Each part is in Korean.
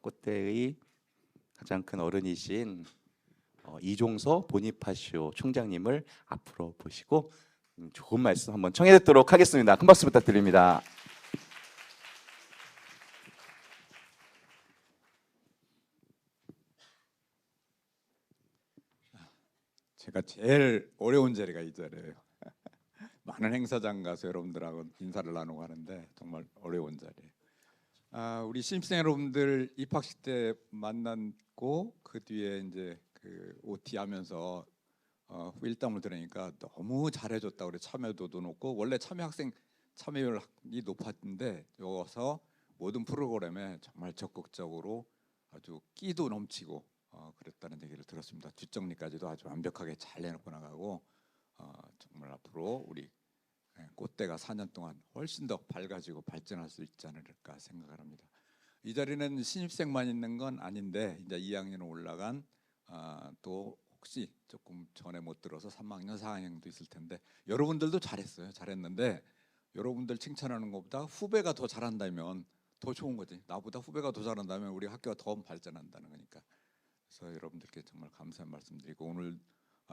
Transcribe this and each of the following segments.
꽃대의 가장 큰 어른이신 이종서 보니파시오 총장님을 앞으로 보시고 좋은 말씀 한번 청해 듣도록 하겠습니다. 큰 박수 부탁드립니다. 제가 제일 어려운 자리가 이 자리예요. 많은 행사장 가서 여러분들하고 인사를 나누고 하는데 정말 어려운 자리예요. 우리 신입생 여러분들 입학식 때 만났고 그 뒤에 이제 그 OT 하면서 후일담을 들으니까 너무 잘해줬다고 그래. 참여도도 높고 원래 참여 학생 참여율이 높았는데 여기서 모든 프로그램에 정말 적극적으로 아주 끼도 넘치고 그랬다는 얘기를 들었습니다. 뒷정리까지도 아주 완벽하게 잘 해놓고 나가고 정말 앞으로 우리 꽃대가 4년 동안 훨씬 더 밝아지고 발전할 수 있지 않을까 생각을 합니다. 이 자리는 신입생만 있는 건 아닌데 이제 2학년 올라간 또 혹시 조금 전에 못 들어서 3학년, 4학년도 있을 텐데 여러분들도 잘했어요. 잘했는데 여러분들 칭찬하는 것보다 후배가 더 잘한다면 더 좋은 거지. 나보다 후배가 더 잘한다면 우리 학교가 더 발전한다는 거니까. 그래서 여러분들께 정말 감사한 말씀드리고 오늘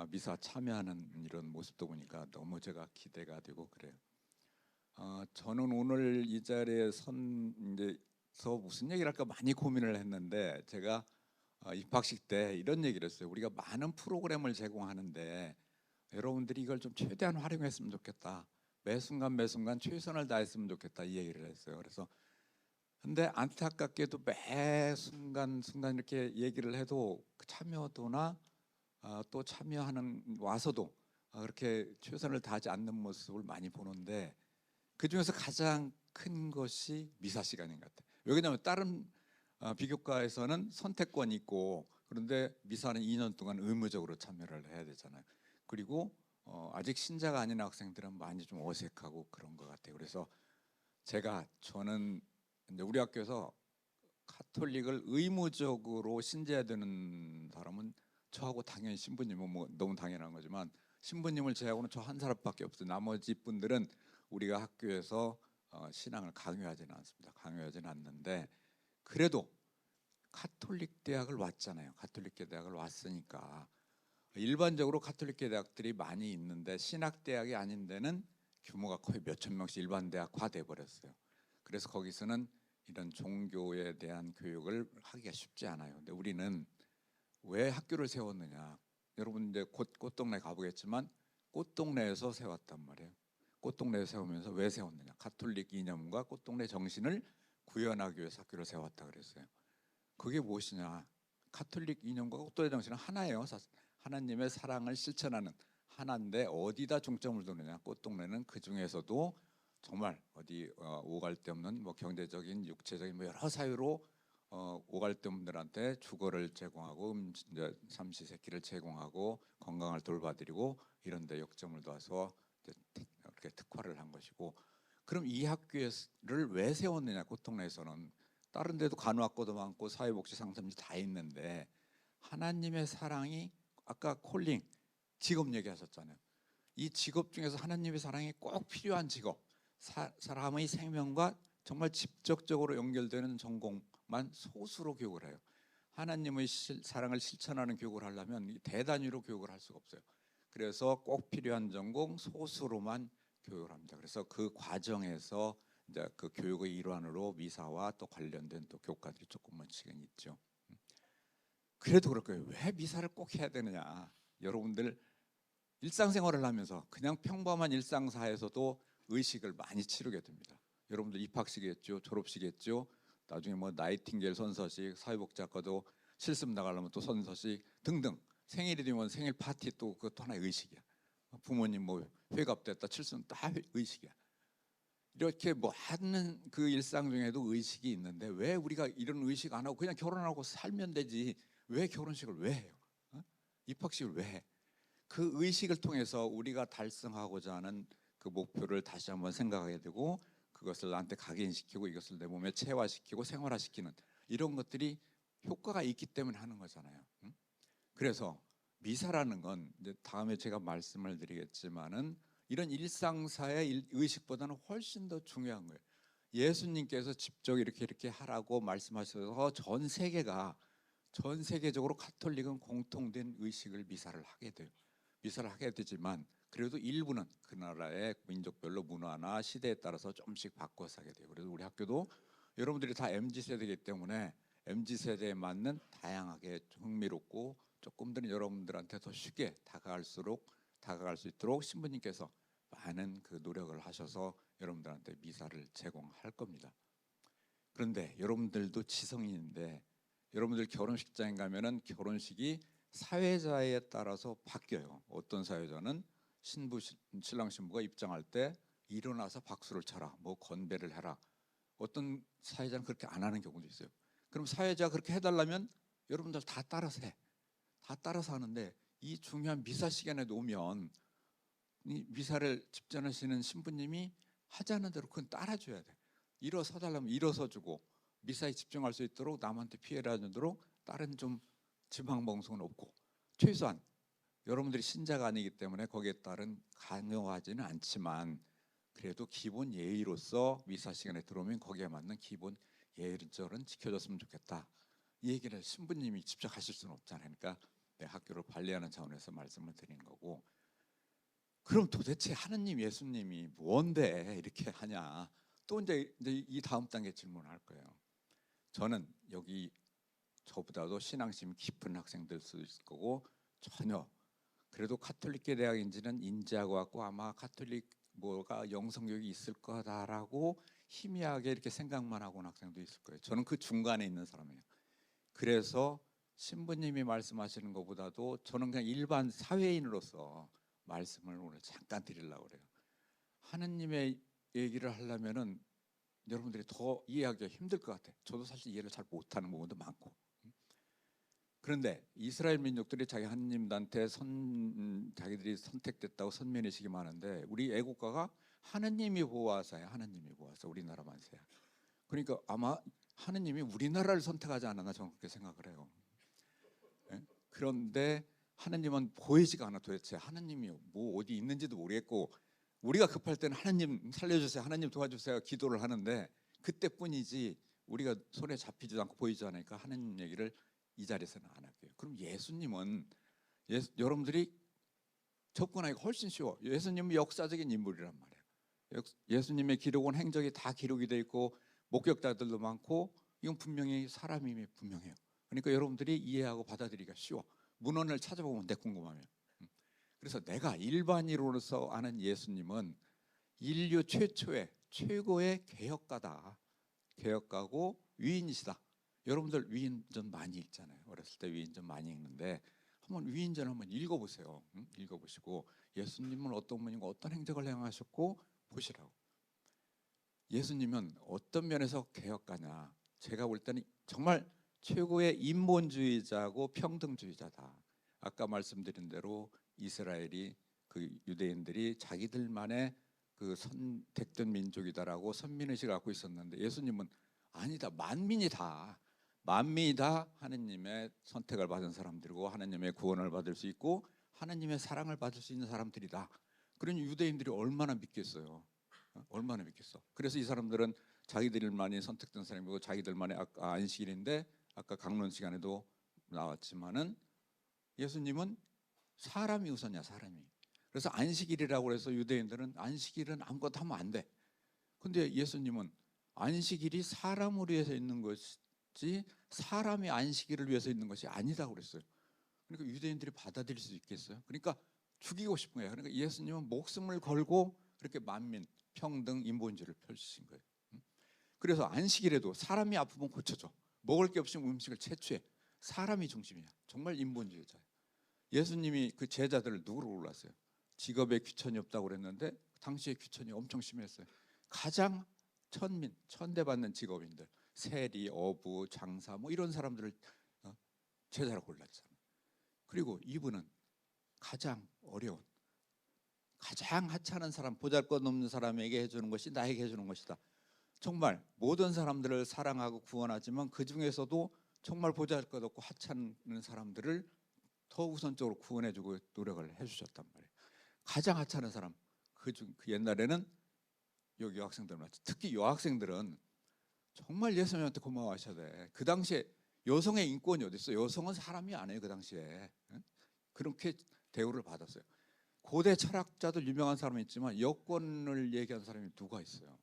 미사 참여하는 이런 모습도 보니까 너무 제가 기대가 되고 그래요. 저는 오늘 이 자리에 이제서 무슨 얘기를 할까 많이 고민을 했는데 제가 입학식 때 이런 얘기를 했어요. 우리가 많은 프로그램을 제공하는데 여러분들이 이걸 좀 최대한 활용했으면 좋겠다. 매 순간 매 순간 최선을 다했으면 좋겠다 이 얘기를 했어요. 그래서 근데 안타깝게도 매 순간 이렇게 얘기를 해도 그 참여도나 또 참여하는 와서도 그렇게 최선을 다하지 않는 모습을 많이 보는데 그 중에서 가장 큰 것이 미사 시간인 것 같아요. 왜냐하면 다른 비교과에서는 선택권이 있고 그런데 미사는 2년 동안 의무적으로 참여를 해야 되잖아요. 그리고 아직 신자가 아닌 학생들은 많이 좀 어색하고 그런 것 같아요. 그래서 저는 이제 우리 학교에서 카톨릭을 의무적으로 신제해야 되는 사람은 저하고 당연히 신부님은 뭐 너무 당연한 거지만 신부님을 제외하고는 저 한 사람밖에 없어요. 나머지 분들은 우리가 학교에서 신앙을 강요하지는 않습니다. 강요하지는 않는데 그래도 카톨릭 대학을 왔잖아요. 카톨릭 대학을 왔으니까 일반적으로 카톨릭 대학들이 많이 있는데 신학 대학이 아닌 데는 규모가 거의 몇천 명씩 일반 대학화 돼 버렸어요. 그래서 거기서는 이런 종교에 대한 교육을 하기가 쉽지 않아요. 근데 우리는 왜 학교를 세웠느냐? 여러분 이제 곧 꽃동네 가보겠지만 꽃동네에서 세웠단 말이에요. 꽃동네에 세우면서 왜 세웠느냐? 가톨릭 이념과 꽃동네 정신을 구현하기 위해서 학교를 세웠다 그랬어요. 그게 무엇이냐? 가톨릭 이념과 꽃동네 정신은 하나예요. 하나님의 사랑을 실천하는 하나인데 어디다 중점을 두느냐? 꽃동네는 그 중에서도 정말 어디 오갈 데 없는 뭐 경제적인, 육체적인 뭐 여러 사유로 오갈 데 없는 분들한테 주거를 제공하고 이제 삼시세끼를 제공하고 건강을 돌봐드리고 이런 데 역점을 둬서 이렇게 특화를 한 것이고 그럼 이 학교를 왜 세웠느냐? 꽃동네에서는 다른 데도 간호학과도 많고 사회복지 상담지 다 있는데 하나님의 사랑이 아까 콜링 직업 얘기하셨잖아요. 이 직업 중에서 하나님의 사랑이 꼭 필요한 직업 사람의 생명과 정말 직접적으로 연결되는 전공만 소수로 교육을 해요. 하나님의 사랑을 실천하는 교육을 하려면 대단위로 교육을 할 수가 없어요. 그래서 꼭 필요한 전공 소수로만 교육을 합니다. 그래서 그 과정에서 이제 그 교육의 일환으로 미사와 또 관련된 또 교과들이 조금씩은 있죠. 그래도 그럴 거예요. 왜 미사를 꼭 해야 되느냐? 여러분들 일상생활을 하면서 그냥 평범한 일상사에서도 의식을 많이 치르게 됩니다. 여러분들 입학식이겠죠, 졸업식이겠죠, 나중에 뭐 나이팅게일 선서식, 사회복지학과도 실습 나가려면 또 선서식 등등 생일이 되면 생일 파티 또 그것도 하나의 의식이야. 부모님 뭐 회갑됐다 칠순 다 의식이야. 이렇게 뭐 하는 그 일상 중에도 의식이 있는데 왜 우리가 이런 의식 안 하고 그냥 결혼하고 살면 되지 왜 결혼식을 왜 해요? 입학식을 왜 해? 그 의식을 통해서 우리가 달성하고자 하는 그 목표를 다시 한번 생각하게 되고 그것을 나한테 각인시키고 이것을 내 몸에 체화시키고 생활화시키는 이런 것들이 효과가 있기 때문에 하는 거잖아요. 그래서 미사라는 건 이제 다음에 제가 말씀을 드리겠지만은 이런 일상사의 의식보다는 훨씬 더 중요한 거예요. 예수님께서 직접 이렇게 하라고 말씀하셔서 전 세계적으로 가톨릭은 공통된 의식을 미사를 하게 돼요. 미사를 하게 되지만 그래도 일부는 그 나라의 민족별로 문화나 시대에 따라서 조금씩 바꿔서 하게 돼요. 그래서 우리 학교도 여러분들이 다 MZ세대이기 때문에 MZ세대에 맞는 다양하게 흥미롭고 조금들은 여러분들한테 더 쉽게 다가갈 수 있도록 신부님께서 많은 그 노력을 하셔서 여러분들한테 미사를 제공할 겁니다. 그런데 여러분들도 지성인인데 여러분들 결혼식장에 가면은 결혼식이 사회자에 따라서 바뀌어요. 어떤 사회자는 신랑 신부가 입장할 때 일어나서 박수를 쳐라, 뭐 건배를 해라. 어떤 사회자는 그렇게 안 하는 경우도 있어요. 그럼 사회자가 그렇게 해달라면 여러분들 다 따라서 해. 다 따라서 하는데 이 중요한 미사 시간에 놓으면 이 미사를 집전하시는 신부님이 하자는 대로 그건 따라줘야 돼. 일어서 달라면 일어서 주고 미사에 집중할 수 있도록 남한테 피해를 안 주도록 다른 좀 지방방송은 없고 최소한 여러분들이 신자가 아니기 때문에 거기에 따른 강요하지는 않지만 그래도 기본 예의로서 미사 시간에 들어오면 거기에 맞는 기본 예절은 지켜줬으면 좋겠다. 이 얘기를 신부님이 직접 하실 수는 없잖아요. 그러니까 내 학교를 관리하는 차원에서 말씀을 드리는 거고 그럼 도대체 하느님 예수님이 뭔데 이렇게 하냐 또 이제 이 다음 단계 질문을 할 거예요. 저는 여기 저보다도 신앙심이 깊은 학생들 수도 있을 거고 전혀 그래도 가톨릭계 대학인지는 인지하고 왔고 아마 가톨릭 뭐가 영성교육이 있을 거다라고 희미하게 이렇게 생각만 하고 온 학생도 있을 거예요. 저는 그 중간에 있는 사람이에요. 그래서 신부님이 말씀하시는 것보다도 저는 그냥 일반 사회인으로서 말씀을 오늘 잠깐 드리려고 그래요. 하느님의 얘기를 하려면은 여러분들이 더 이해하기가 힘들 것 같아요. 저도 사실 이해를 잘 못하는 부분도 많고. 그런데 이스라엘 민족들이 자기 하느님한테 자기들이 선택됐다고 선면의식이 많은데 우리 애국가가 하느님이 보호하사야, 하느님이 보호하사, 우리나라 만세야. 그러니까 아마 하느님이 우리나라를 선택하지 않았나 저는 그렇게 생각을 해요. 예? 그런데 하느님은 보이지가 않아. 도대체 하느님이 뭐 어디 있는지도 모르겠고 우리가 급할 때는 하느님 살려주세요, 하느님 도와주세요 기도를 하는데 그때뿐이지 우리가 손에 잡히지도 않고 보이지 않으니까 하느님 얘기를 이 자리에서는 안 할게요. 그럼 예수님은 여러분들이 접근하기가 훨씬 쉬워. 예수님은 역사적인 인물이란 말이에요. 예수님의 기록은 행적이 다 기록이 돼 있고 목격자들도 많고 이건 분명히 사람임이 분명해요. 그러니까 여러분들이 이해하고 받아들이기가 쉬워. 문헌을 찾아보면 내 궁금하면. 그래서 내가 일반인으로서 아는 예수님은 인류 최고의 개혁가다. 개혁가고 위인이시다. 여러분들 위인전 많이 읽잖아요. 어렸을 때 위인전 많이 읽는데 한번 위인전 한번 읽어보세요. 읽어보시고 예수님은 어떤 분이고 어떤 행적을 행하셨고 보시라고. 예수님은 어떤 면에서 개혁가냐. 제가 볼 때는 정말 최고의 인본주의자고 평등주의자다. 아까 말씀드린 대로 이스라엘이 그 유대인들이 자기들만의 그 선택된 민족이다라고 선민의식을 갖고 있었는데 예수님은 아니다. 만민이 다 하느님의 선택을 받은 사람들이고 하느님의 구원을 받을 수 있고 하느님의 사랑을 받을 수 있는 사람들이다. 그러니 유대인들이 얼마나 믿겠어요. 얼마나 믿겠어. 그래서 이 사람들은 자기들만이 선택된 사람이고 자기들만의 안식일인데 아까 강론 시간에도 나왔지만은 예수님은 사람이 우선이야. 사람이. 그래서 안식일이라고 해서 유대인들은 안식일은 아무것도 하면 안 돼. 근데 예수님은 안식일이 사람을 위해서 있는 것이지 사람이 안식일을 위해서 있는 것이 아니다고 그랬어요. 그러니까 유대인들이 받아들일 수 있겠어요? 그러니까 죽이고 싶은 거예요. 그러니까 예수님은 목숨을 걸고 그렇게 만민, 평등, 인본주의를 펼치신 거예요. 그래서 안식일에도 사람이 아프면 고쳐줘. 먹을 게 없으면 음식을 채취해. 사람이 중심이야. 정말 인본주의자예요. 예수님이 그 제자들을 누구로 골랐어요? 직업에 귀천이 없다고 그랬는데 당시에 귀천이 엄청 심했어요. 가장 천대받는 직업인들, 세리, 어부, 장사 뭐 이런 사람들을 제자로 골랐잖아요. 그리고 이분은 가장 어려운, 가장 하찮은 사람, 보잘것없는 사람에게 해주는 것이 나에게 해주는 것이다. 정말 모든 사람들을 사랑하고 구원하지만 그 중에서도 정말 보잘것없고 하찮은 사람들을 더 우선적으로 구원해주고 노력을 해주셨단 말이에요. 가장 하찮은 사람, 그 옛날에는 여기 여학생들 맞죠? 특히 여학생들은 정말 예수님한테 고마워하셔야 돼. 그 당시에 여성의 인권이 어디 있어? 여성은 사람이 아니에요. 그 당시에. 응? 그렇게 대우를 받았어요. 고대 철학자들 유명한 사람이 있지만 여권을 얘기한 사람이 누가 있어요?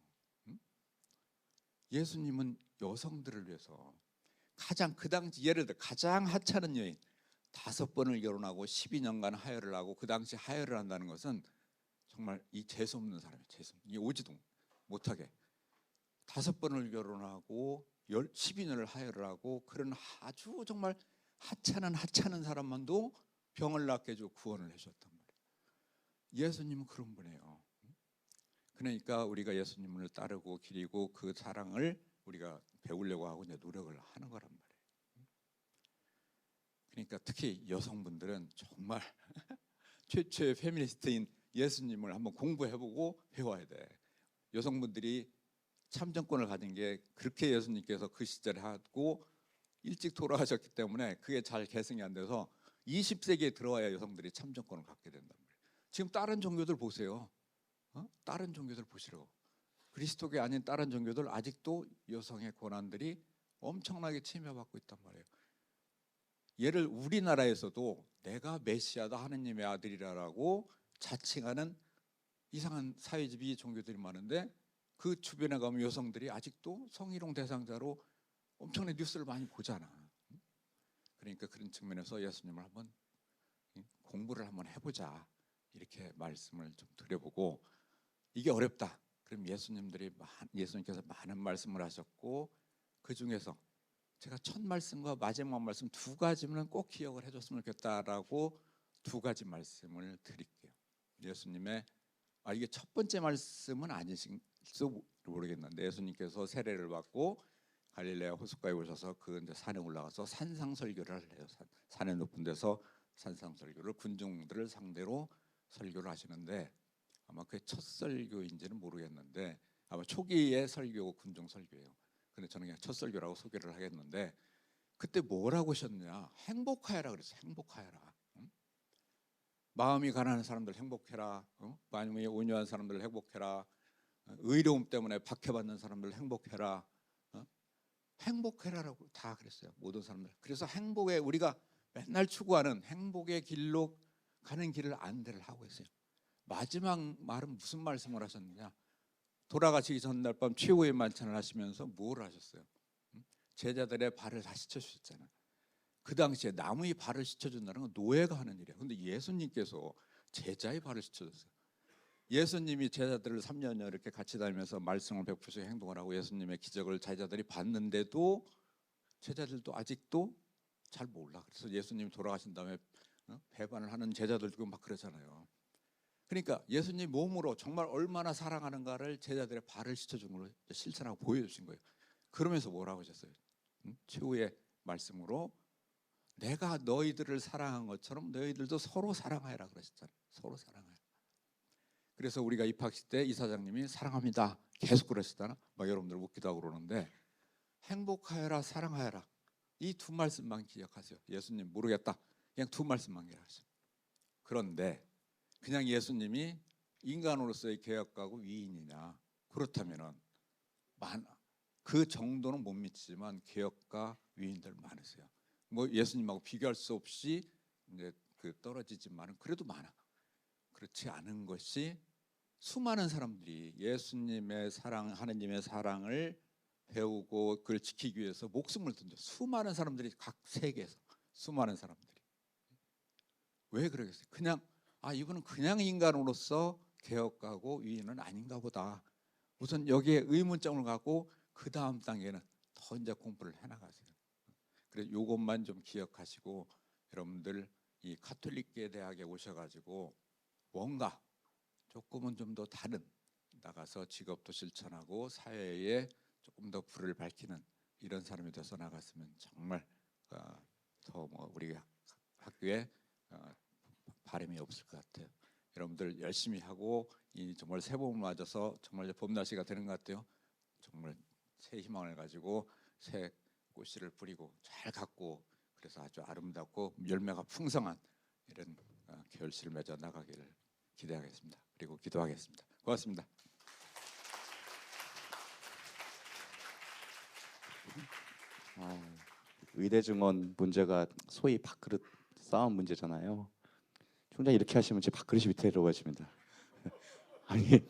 응? 예수님은 여성들을 위해서 가장 그 당시 예를 들어 가장 하찮은 여인 5번을 결혼하고 12년간 하혈을 하고 그 당시 하혈을 한다는 것은 정말 이 재수 없는 사람이에요. 재수 이 오지도 못하게 5번을 결혼하고 12년을 하혈을 하고 그런 아주 정말 하찮은 사람만도 병을 낫게 해주고 구원을 해줬단 말이에요. 예수님은 그런 분이에요. 그러니까 우리가 예수님을 따르고 기리고 그 사랑을 우리가 배우려고 하고 이제 노력을 하는 거란 말이에요. 그러니까 특히 여성분들은 정말 최초의 페미니스트인 예수님을 한번 공부해보고 배워야 돼. 여성분들이 참정권을 가진 게 그렇게 예수님께서 그 시절에 하고 일찍 돌아가셨기 때문에 그게 잘 계승이 안 돼서 20세기에 들어와야 여성들이 참정권을 갖게 된단 말이에요. 지금 다른 종교들 보세요. 다른 종교들 보시라고. 그리스도교 아닌 다른 종교들 아직도 여성의 권한들이 엄청나게 침해받고 있단 말이에요. 얘를 우리나라에서도 내가 메시아다 하느님의 아들이라고 자칭하는 이상한 사회주의 종교들이 많은데 그 주변에 가면 여성들이 아직도 성희롱 대상자로 엄청난 뉴스를 많이 보잖아. 그러니까 그런 측면에서 예수님을 한번 공부를 한번 해보자 이렇게 말씀을 좀 드려보고 이게 어렵다. 그럼 예수님께서 많은 말씀을 하셨고 그 중에서 제가 첫 말씀과 마지막 말씀 2가지는 꼭 기억을 해줬으면 좋겠다라고 2가지 말씀을 드릴게요. 예수님의 이게 첫 번째 말씀은 아니실지도 모르겠는데 예수님께서 세례를 받고 갈릴레아 호숫가에 오셔서 그 이제 산에 올라가서 산상설교를 해요. 산에 높은 데서 산상설교를 군중들을 상대로 설교를 하시는데 아마 그게 첫 설교인지는 모르겠는데 아마 초기의 설교 군중 설교예요. 근데 저는 그냥 첫 설교라고 소개를 하겠는데 그때 뭐라고 하셨냐? 행복하여라 그랬어요. 행복하여라. 응? 마음이 가난한 사람들 행복해라. 마음이 온유한 사람들 행복해라. 의로움 때문에 박해받는 사람들 행복해라. 행복해라라고 다 그랬어요. 모든 사람들. 그래서 행복에 우리가 맨날 추구하는 행복의 길로 가는 길을 안대를 하고 있어요. 마지막 말은 무슨 말씀을 하셨느냐? 돌아가시기 전날 밤 최후의 만찬을 하시면서 뭘 하셨어요? 제자들의 발을 다 씻어주셨잖아요. 그 당시에 남의 발을 씻어준다는 건 노예가 하는 일이에요. 근데 예수님께서 제자의 발을 씻어줬어요. 예수님이 제자들을 3년여 이렇게 같이 다니면서 말씀을 베푸시고 행동을 하고 예수님의 기적을 제자들이 봤는데도 제자들도 아직도 잘 몰라. 그래서 예수님이 돌아가신 다음에 배반을 하는 제자들도 막 그러잖아요. 그러니까 예수님 몸으로 정말 얼마나 사랑하는가를 제자들의 발을 씻어준 걸 실천하고 보여주신 거예요. 그러면서 뭐라고 하셨어요? 최후의 말씀으로 내가 너희들을 사랑한 것처럼 너희들도 서로 사랑하여라 그러셨잖아요. 서로 사랑하여라. 그래서 우리가 입학식 때 이사장님이 사랑합니다 계속 그러시잖아. 막 여러분들 웃기도 하고 그러는데 행복하여라 사랑하여라 이 2말씀만 기억하세요. 예수님 모르겠다 그냥 2말씀만 기억하세요. 그런데 그냥 예수님이 인간으로서의 개혁가고 위인이냐? 그렇다면은 그 정도는 못 미치지만 개혁가 위인들 많으세요. 뭐 예수님하고 비교할 수 없이 이제 떨어지지만은 그래도 많아. 그렇지 않은 것이 수많은 사람들이 예수님의 사랑, 하느님의 사랑을 배우고 그걸 지키기 위해서 목숨을 던져. 수많은 사람들이 각 세계에서 수많은 사람들이 왜 그러겠어요? 그냥 이분은 그냥 인간으로서 개혁가고 위인은 아닌가 보다. 우선 여기에 의문점을 갖고 그 다음 단계는 더 이제 공부를 해나가세요. 그래서 이것만 좀 기억하시고 여러분들 이 가톨릭계 대학에 오셔가지고 뭔가 조금은 좀 더 다른 나가서 직업도 실천하고 사회에 조금 더 불을 밝히는 이런 사람이 돼서 나갔으면 정말 더 뭐 우리 학교에 바람이 없을 것 같아요. 여러분들 열심히 하고 이 정말 새 봄을 맞아서 정말 봄날씨가 되는 것 같아요. 정말 새 희망을 가지고 새 꽃씨를 뿌리고 잘 갖고 그래서 아주 아름답고 열매가 풍성한 이런 결실을 맺어 나가기를 기대하겠습니다. 그리고 기도하겠습니다. 고맙습니다. 의대 증원 문제가 소위 밥그릇 싸움 문제잖아요. 총장 이렇게 하시면 제 밥그릇이 밑에 들어가십니다. 아니